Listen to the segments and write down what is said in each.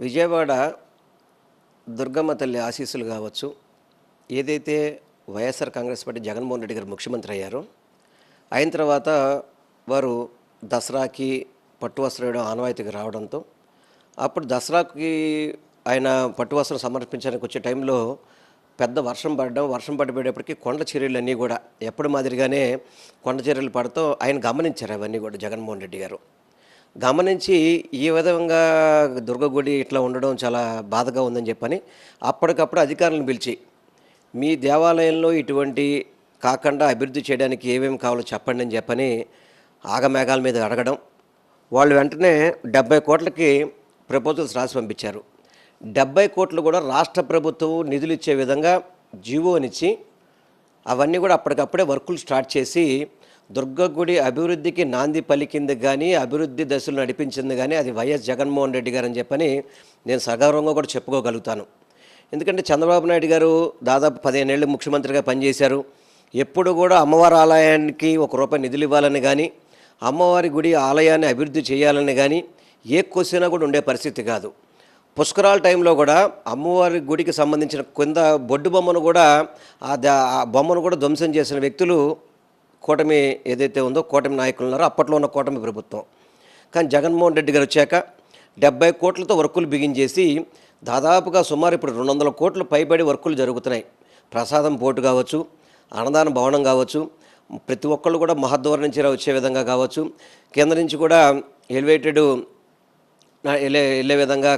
విజయవాడ దుర్గమ్మ తల్లి ఆశీస్సులు కావచ్చు, ఏదైతే వైఎస్ఆర్ కాంగ్రెస్ పార్టీ జగన్మోహన్ రెడ్డి గారు ముఖ్యమంత్రి అయ్యారో, అయిన తర్వాత వారు దసరాకి పట్టు వస్త్రం వేయడం ఆనవాయితీకి రావడంతో, అప్పుడు దసరాకి ఆయన పట్టు వస్త్రం సమర్పించడానికి వచ్చే టైంలో పెద్ద వర్షం పడిపోయేటప్పటికి కొండ చర్యలన్నీ కూడా ఎప్పుడు మాదిరిగానే కొండ చర్యలు పడతో ఆయన గమనించారు. అవన్నీ కూడా జగన్మోహన్ రెడ్డి గారు గమనించి ఈ విధంగా దుర్గ గుడి ఇట్లా ఉండడం చాలా బాధగా ఉందని చెప్పని అప్పటికప్పుడు అధికారులను పిలిచి మీ దేవాలయంలో ఇటువంటి కాకుండా అభివృద్ధి చేయడానికి ఏమేమి కావాలో చెప్పండి అని చెప్పని ఆగమేఘాల మీద అడగడం, వాళ్ళు వెంటనే 70 కోట్లకి ప్రపోజల్స్ రాసి పంపించారు. 70 కోట్లు కూడా రాష్ట్ర ప్రభుత్వం నిధులు ఇచ్చే విధంగా జీవోనిచ్చి అవన్నీ కూడా అప్పటికప్పుడే వర్కులు స్టార్ట్ చేసి దుర్గ గుడి అభివృద్ధికి నాంది పలికింది కానీ, అభివృద్ధి దశలు నడిపించింది కానీ అది వైఎస్ జగన్మోహన్ రెడ్డి గారు అని చెప్పని నేను సగౌరవంగా కూడా చెప్పుకోగలుగుతాను. ఎందుకంటే చంద్రబాబు నాయుడు గారు దాదాపు 15 ఏళ్ళు ముఖ్యమంత్రిగా పనిచేశారు. ఎప్పుడు కూడా అమ్మవారి ఆలయానికి ₹1 నిధులు ఇవ్వాలని కానీ, అమ్మవారి గుడి ఆలయాన్ని అభివృద్ధి చేయాలని కానీ ఏ క్వశ్చన్ కూడా ఉండే పరిస్థితి కాదు. పుష్కరాల టైంలో కూడా అమ్మవారి గుడికి సంబంధించిన కింద బొడ్డు బొమ్మను కూడా ఆ బొమ్మను కూడా ధ్వంసం చేసిన వ్యక్తులు కూటమి ఏదైతే ఉందో కూటమి నాయకులు ఉన్నారో అప్పట్లో ఉన్న కూటమి ప్రభుత్వం. కానీ జగన్మోహన్ రెడ్డి గారు వచ్చాక 70 కోట్లతో వర్కులు బిగించేసి దాదాపుగా సుమారు ఇప్పుడు 200 కోట్లు పైబడి వర్కులు జరుగుతున్నాయి. ప్రసాదం పోటు కావచ్చు, అన్నదాన భవనం కావచ్చు, ప్రతి ఒక్కళ్ళు కూడా మహద్వారం నుంచి వచ్చే విధంగా కావచ్చు, కింద నుంచి కూడా ఎలివేటెడ్ వెళ్ళే విధంగా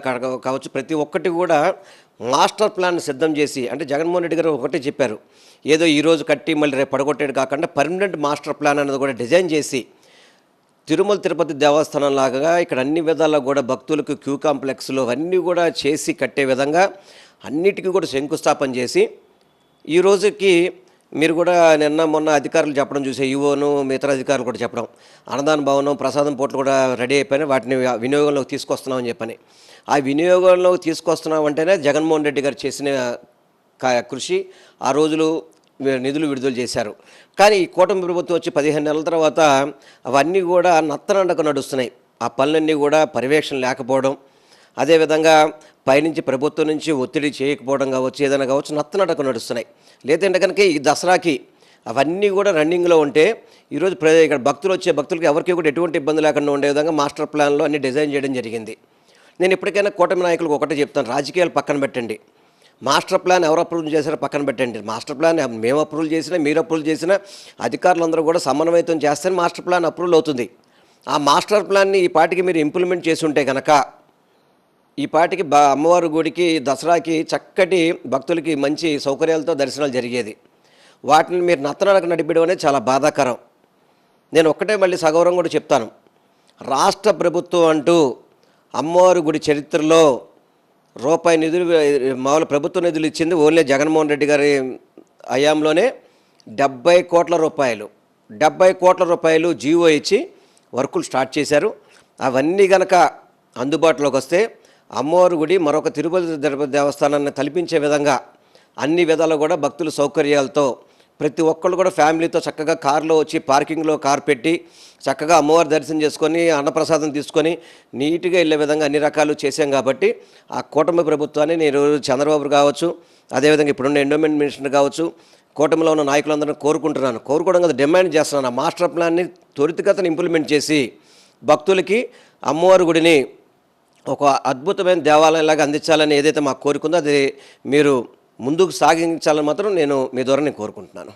కావచ్చు, ప్రతి ఒక్కటి కూడా మాస్టర్ ప్లాన్ సిద్ధం చేసి, అంటే జగన్మోహన్ రెడ్డి గారు ఒకటే చెప్పారు, ఏదో ఈరోజు కట్టి మళ్ళీ రేపు పడగొట్టేది కాకుండా పర్మనెంట్ మాస్టర్ ప్లాన్ అనేది కూడా డిజైన్ చేసి తిరుమల తిరుపతి దేవస్థానం లాగా ఇక్కడ అన్ని విధాలా కూడా భక్తులకు క్యూ కాంప్లెక్స్లో అన్నీ కూడా చేసి కట్టే విధంగా అన్నిటికీ కూడా శంకుస్థాపన చేసి ఈ రోజుకి మీరు కూడా నిన్న మొన్న అధికారులు చెప్పడం చూసే ఈవోను మిగతా అధికారులు కూడా చెప్పడం, అన్నదాన భవనం ప్రసాదం పోట్లు కూడా రెడీ అయిపోయినాయి, వాటిని వినియోగంలోకి తీసుకొస్తున్నామని చెప్పని. ఆ వినియోగంలోకి తీసుకొస్తున్నామంటేనే జగన్మోహన్ రెడ్డి గారు చేసిన కృషి, ఆ రోజులు నిధులు విడుదల చేశారు. కానీ ఈ కూటమి ప్రభుత్వం వచ్చి 15 నెలల తర్వాత అవన్నీ కూడా నత్తనండకు నడుస్తున్నాయి. ఆ పనులన్నీ కూడా పర్యవేక్షణ లేకపోవడం, అదేవిధంగా పైనుంచి ప్రభుత్వం నుంచి ఒత్తిడి చేయకపోవడం కావచ్చు, ఏదైనా కావచ్చు, నత్తనడకు నడుస్తున్నాయి. లేదంటే కనుక ఈ దసరాకి అవన్నీ కూడా రన్నింగ్లో ఉంటే ఈరోజు ఇక్కడ భక్తులకి ఎవరికి కూడా ఎటువంటి ఇబ్బంది లేకుండా ఉండే విధంగా మాస్టర్ ప్లాన్లో అన్ని డిజైన్ చేయడం జరిగింది. నేను ఇప్పటికైనా కూటమి నాయకులకు ఒకటే చెప్తాను, రాజకీయాలు పక్కన పెట్టండి, మాస్టర్ ప్లాన్ ఎవరు అప్రూవ్ చేశారో పక్కన పెట్టండి. మాస్టర్ ప్లాన్ మేము అప్రూవ్ చేసినా, మీరు అప్రూవ్ చేసినా, అధికారులందరూ కూడా సమన్వయం చేస్తే మాస్టర్ ప్లాన్ అప్రూవల్ అవుతుంది. ఆ మాస్టర్ ప్లాన్ని ఈ పాటికి మీరు ఇంప్లిమెంట్ చేసి ఉంటే కనుక ఈ పాటికి అమ్మవారి గుడికి దసరాకి చక్కటి భక్తులకి మంచి సౌకర్యాలతో దర్శనాలు జరిగేది. వాటిని మీరు నత్తనడక నడిపడం అనేది చాలా బాధాకరం. నేను ఒక్కటే మళ్ళీ సగౌరవం కూడా చెప్తాను, రాష్ట్ర ప్రభుత్వం అంటూ అమ్మవారి గుడి చరిత్రలో నిధులు మామూలు ప్రభుత్వ నిధులు ఇచ్చింది ఓన్లీ జగన్మోహన్ రెడ్డి గారి హయాంలోనే 70 కోట్ల రూపాయలు జీవో ఇచ్చి వర్కులు స్టార్ట్ చేశారు. అవన్నీ గనక అందుబాటులోకి వస్తే అమ్మవారి గుడి మరొక తిరుపతి దేవస్థానాన్ని తలపించే విధంగా అన్ని విధాలు కూడా భక్తుల సౌకర్యాలతో ప్రతి ఒక్కళ్ళు కూడా ఫ్యామిలీతో చక్కగా కారులో వచ్చి పార్కింగ్లో కారు పెట్టి చక్కగా అమ్మవారి దర్శనం చేసుకొని అన్నప్రసాదం తీసుకొని నీట్గా వెళ్ళే విధంగా అన్ని రకాలు చేశాం. కాబట్టి ఆ కూటమి ప్రభుత్వాన్ని నేను చంద్రబాబు కావచ్చు, అదేవిధంగా ఇప్పుడున్న ఎండోమెంట్ మినిస్టర్ కావచ్చు, కూటమిలో ఉన్న నాయకులందరినీ కోరుకోవడం కదా డిమాండ్ చేస్తున్నాను. ఆ మాస్టర్ ప్లాన్ని త్వరితగతిన ఇంప్లిమెంట్ చేసి భక్తులకి అమ్మవారి గుడిని ఒక అద్భుతమైన దేవాలయంలాగా అందించాలని ఏదైతే మాకు కోరుకుందో అది మీరు ముందుకు సాగించాలని మాత్రం నేను మీ ద్వారా కోరుకుంటున్నాను.